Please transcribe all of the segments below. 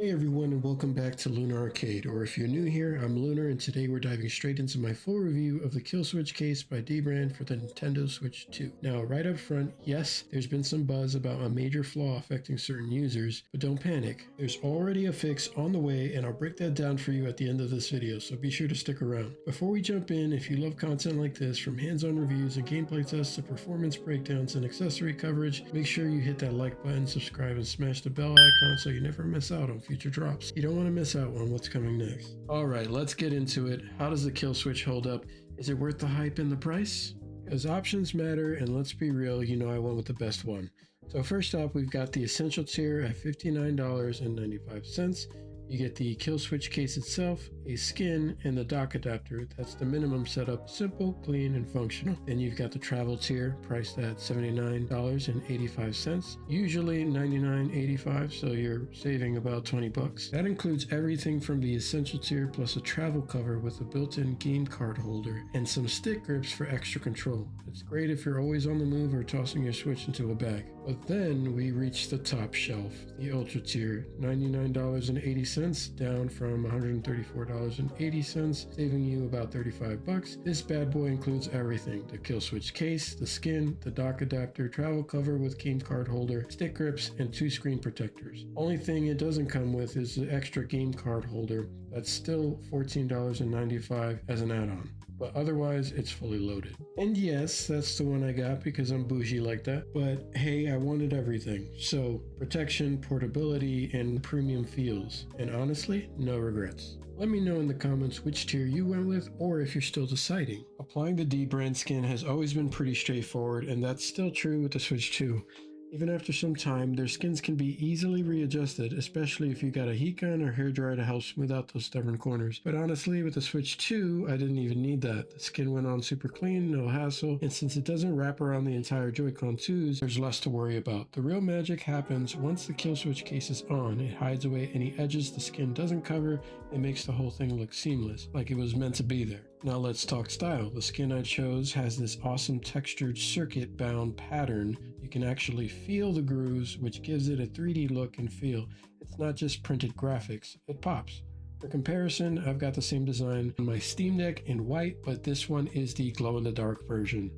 Hey everyone, and welcome back to Lunar Arcade, or if you're new here, I'm Lunar, and today we're diving straight into my full review of the Killswitch case by DBrand for the Nintendo Switch 2. Now, right up front, yes, there's been some buzz about a major flaw affecting certain users, but don't panic. There's already a fix on the way, and I'll break that down for you at the end of this video, so be sure to stick around. Before we jump in, if you love content like this, from hands-on reviews and gameplay tests to performance breakdowns and accessory coverage, make sure you hit that like button, subscribe, and smash the bell icon so you never miss out on future drops. You don't want to miss out on what's coming next. Alright, let's get into it. How does the Killswitch hold up? Is it worth the hype and the price? Because options matter, and let's be real, you know I went with the best one. So first up, we've got the Essential tier at $59.95. You get the Killswitch case itself, a skin, and the dock adapter. That's the minimum setup, simple, clean, and functional. Then you've got the Travel tier, priced at $79.85, usually $99.85, so you're saving about 20 bucks. That includes everything from the Essential tier plus a travel cover with a built-in game card holder and some stick grips for extra control. It's great if you're always on the move or tossing your Switch into a bag. But then we reach the top shelf, the Ultra tier, $99.80, down from $134.80, saving you about 35 bucks. This bad boy includes everything: the Killswitch case, the skin, the dock adapter, travel cover with game card holder, stick grips, and 2 screen protectors. Only thing it doesn't come with is the extra game card holder. That's still $14.95 as an add-on, but otherwise it's fully loaded. And yes, that's the one I got because I'm bougie like that, but hey, I wanted everything. So protection, portability, and premium feels, and honestly, no regrets. Let me know in the comments which tier you went with, or if you're still deciding. Applying the DBrand skin has always been pretty straightforward, and that's still true with the Switch 2. Even after some time, their skins can be easily readjusted, especially if you got a heat gun or hairdryer to help smooth out those stubborn corners. But honestly, with the Switch 2, I didn't even need that. The skin went on super clean, no hassle, and since it doesn't wrap around the entire Joy-Con 2s, there's less to worry about. The real magic happens once the Killswitch case is on. It hides away any edges the skin doesn't cover and makes the whole thing look seamless, like it was meant to be there. Now let's talk style. The skin I chose has this awesome textured circuit-bound pattern. You can actually feel the grooves, which gives it a 3D look and feel. It's not just printed graphics, it pops. For comparison, I've got the same design on my Steam Deck in white, but this one is the glow-in-the-dark version.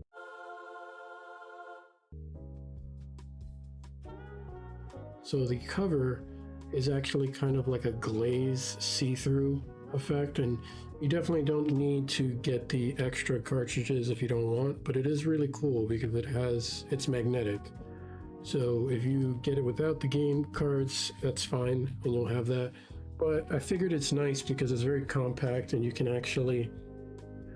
So the cover is actually kind of like a glaze see-through effect, and you definitely don't need to get the extra cartridges if you don't want, but it is really cool because it's magnetic. So if you get it without the game cards, that's fine, and you'll have that. But I figured it's nice because it's very compact and you can actually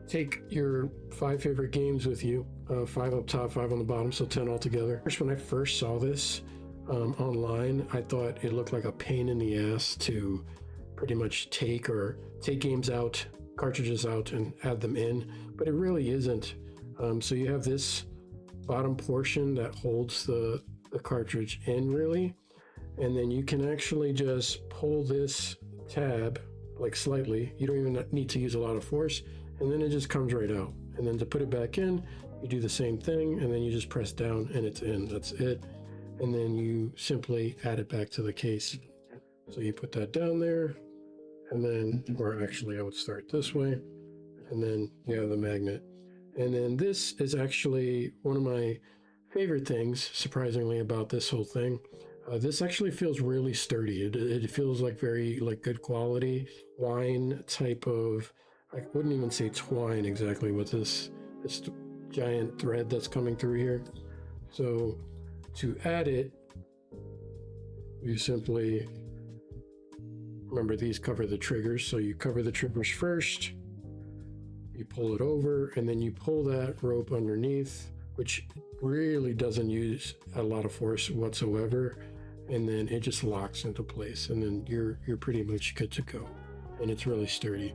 take your 5 favorite games with you, 5 up top, 5 on the bottom, so 10 altogether. When I first saw this online, I thought it looked like a pain in the ass to pretty much take games out, cartridges out, and add them in, but it really isn't. So you have this bottom portion that holds the cartridge in, really, and then you can actually just pull this tab like slightly. You don't even need to use a lot of force, and then it just comes right out. And then to put it back in, you do the same thing, and then you just press down and it's in. That's it. And then you simply add it back to the case. So you put that down there, and then, or actually I would start this way, and then you have the magnet. And then this is actually one of my favorite things, surprisingly, about this whole thing. This actually feels really sturdy. It feels like very good quality wine type of, I wouldn't even say twine exactly with this giant thread that's coming through here. So to add it, you simply, remember these cover the triggers, so you cover the triggers first, you pull it over, and then you pull that rope underneath, which really doesn't use a lot of force whatsoever, and then it just locks into place, and then you're pretty much good to go, and it's really sturdy.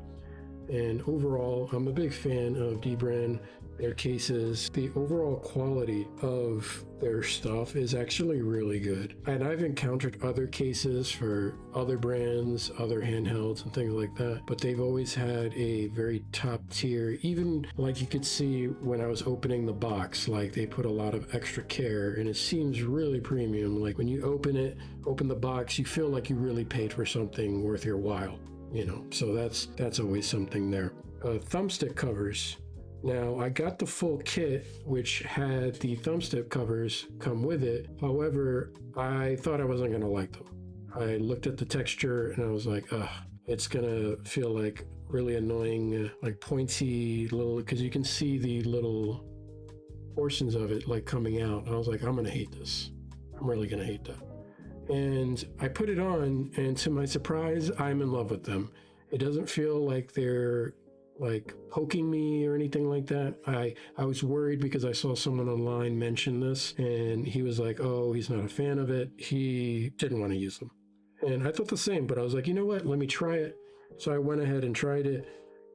And overall, I'm a big fan of DBrand, their cases. The overall quality of their stuff is actually really good. And I've encountered other cases for other brands, other handhelds and things like that, but they've always had a very top tier, even like you could see when I was opening the box, like they put a lot of extra care and it seems really premium. Like when you open the box, you feel like you really paid for something worth your while, you know, so that's always something there. Thumbstick covers. Now, I got the full kit, which had the thumbstick covers come with it. However, I thought I wasn't going to like them. I looked at the texture and I was like, ugh, it's going to feel like really annoying, like pointy little, because you can see the little portions of it like coming out. And I was like, I'm going to hate this. I'm really going to hate that. And I put it on, and to my surprise, I'm in love with them. It doesn't feel like they're like poking me or anything like that. I was worried because I saw someone online mention this and he was like, oh, he's not a fan of it. He didn't want to use them. And I thought the same, but I was like, you know what? Let me try it. So I went ahead and tried it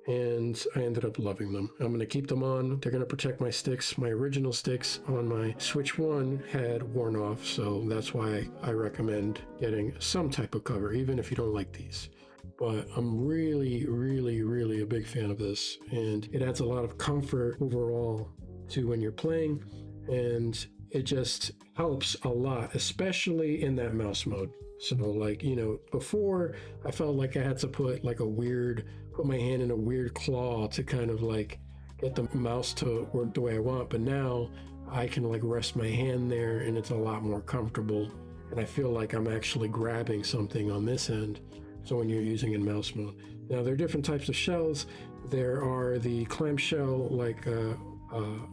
and I ended up loving them. I'm going to keep them on. They're going to protect my sticks. My original sticks on my Switch 1 had worn off. So that's why I recommend getting some type of cover, even if you don't like these. But I'm really, really, really a big fan of this, and it adds a lot of comfort overall to when you're playing, and it just helps a lot, especially in that mouse mode. So like, you know, before I felt like I had to put my hand in a weird claw to kind of like get the mouse to work the way I want, but now I can like rest my hand there and it's a lot more comfortable, and I feel like I'm actually grabbing something on this end. So when you're using in mouse mode. Now there are different types of shells. There are the clamshell like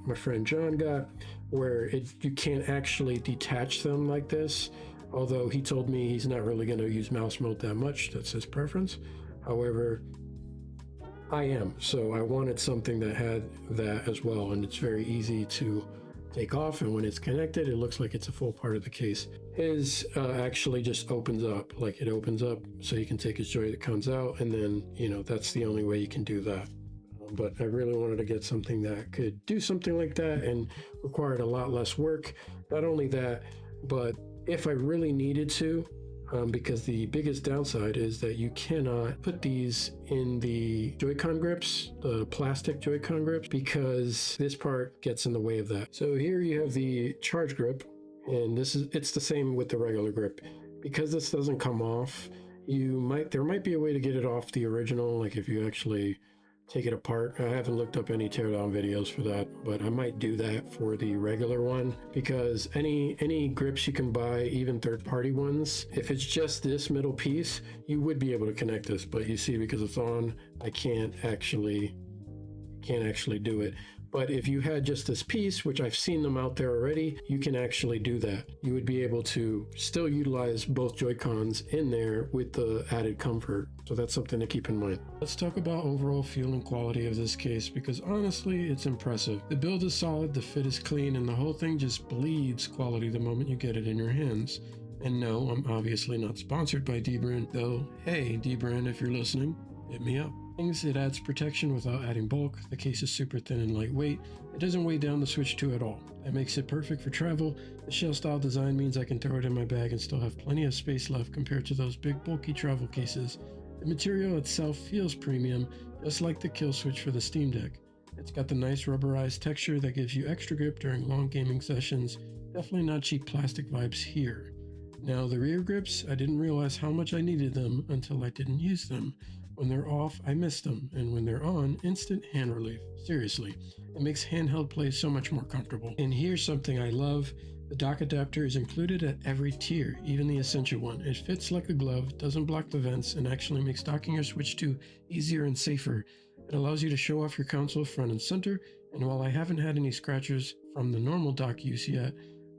my friend John got, where you can't actually detach them like this. Although he told me he's not really going to use mouse mode that much. That's his preference. However, I am. So I wanted something that had that as well. And it's very easy to take off, and when it's connected, it looks like it's a full part of the case. His actually just opens up, like it opens up so you can take his joy that comes out, and then, you know, that's the only way you can do that. But I really wanted to get something that could do something like that and required a lot less work. Not only that, but if I really needed to, because the biggest downside is that you cannot put these in the Joy-Con grips, the plastic Joy-Con grips, because this part gets in the way of that. So here you have the charge grip, and it's the same with the regular grip. Because this doesn't come off, there might be a way to get it off the original, like if you actually take it apart. I haven't looked up any teardown videos for that, but I might do that for the regular one, because any grips you can buy, even third-party ones, if it's just this middle piece, you would be able to connect this, but you see, because it's on, I can't actually do it. But if you had just this piece, which I've seen them out there already, you can actually do that. You would be able to still utilize both Joy-Cons in there with the added comfort. So that's something to keep in mind. Let's talk about overall feel and quality of this case, because honestly, it's impressive. The build is solid, the fit is clean, and the whole thing just bleeds quality the moment you get it in your hands. And no, I'm obviously not sponsored by DBrand, though. Hey, DBrand, if you're listening, hit me up. It adds protection without adding bulk. The case is super thin and lightweight. It doesn't weigh down the Switch 2 at all. That makes it perfect for travel. The shell style design means I can throw it in my bag and still have plenty of space left compared to those big bulky travel cases. The material itself feels premium, just like the Killswitch for the Steam Deck. It's got the nice rubberized texture that gives you extra grip during long gaming sessions. Definitely not cheap plastic vibes here. Now the rear grips, I didn't realize how much I needed them until I didn't use them. When they're off, I miss them, and when they're on, instant hand relief. Seriously, it makes handheld play so much more comfortable. And here's something I love. The dock adapter is included at every tier, even the essential one. It fits like a glove, doesn't block the vents, and actually makes docking your Switch 2 easier and safer. It allows you to show off your console front and center, and while I haven't had any scratches from the normal dock use yet,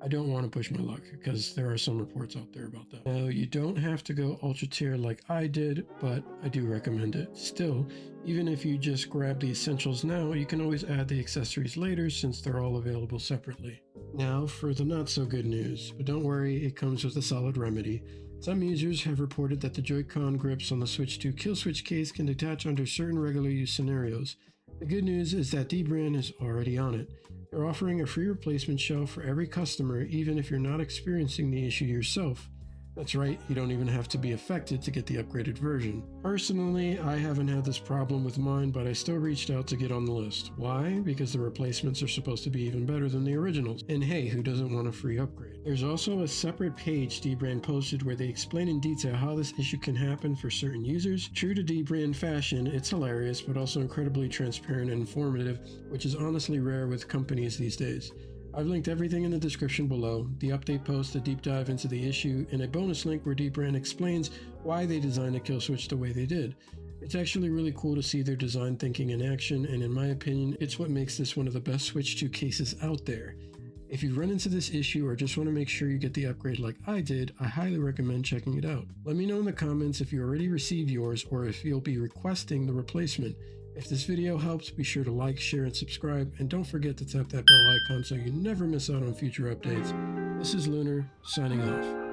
I don't want to push my luck, because there are some reports out there about that. Now, you don't have to go ultra tier like I did, but I do recommend it. Still, even if you just grab the essentials now, you can always add the accessories later, since they're all available separately. Now for the not so good news, but don't worry, it comes with a solid remedy. Some users have reported that the Joy-Con grips on the Switch 2 Killswitch case can detach under certain regular use scenarios. The good news is that DBrand is already on it. They're offering a free replacement shelf for every customer, even if you're not experiencing the issue yourself. That's right, you don't even have to be affected to get the upgraded version. Personally, I haven't had this problem with mine, but I still reached out to get on the list. Why? Because the replacements are supposed to be even better than the originals. And hey, who doesn't want a free upgrade? There's also a separate page DBrand posted where they explain in detail how this issue can happen for certain users. True to DBrand fashion, it's hilarious, but also incredibly transparent and informative, which is honestly rare with companies these days. I've linked everything in the description below, the update post, a deep dive into the issue, and a bonus link where DBrand explains why they designed the Killswitch the way they did. It's actually really cool to see their design thinking in action, and in my opinion, it's what makes this one of the best Switch 2 cases out there. If you run into this issue or just want to make sure you get the upgrade like I did, I highly recommend checking it out. Let me know in the comments if you already received yours or if you'll be requesting the replacement. If this video helped, be sure to like, share, and subscribe, and don't forget to tap that bell icon so you never miss out on future updates. This is Lunar, signing off.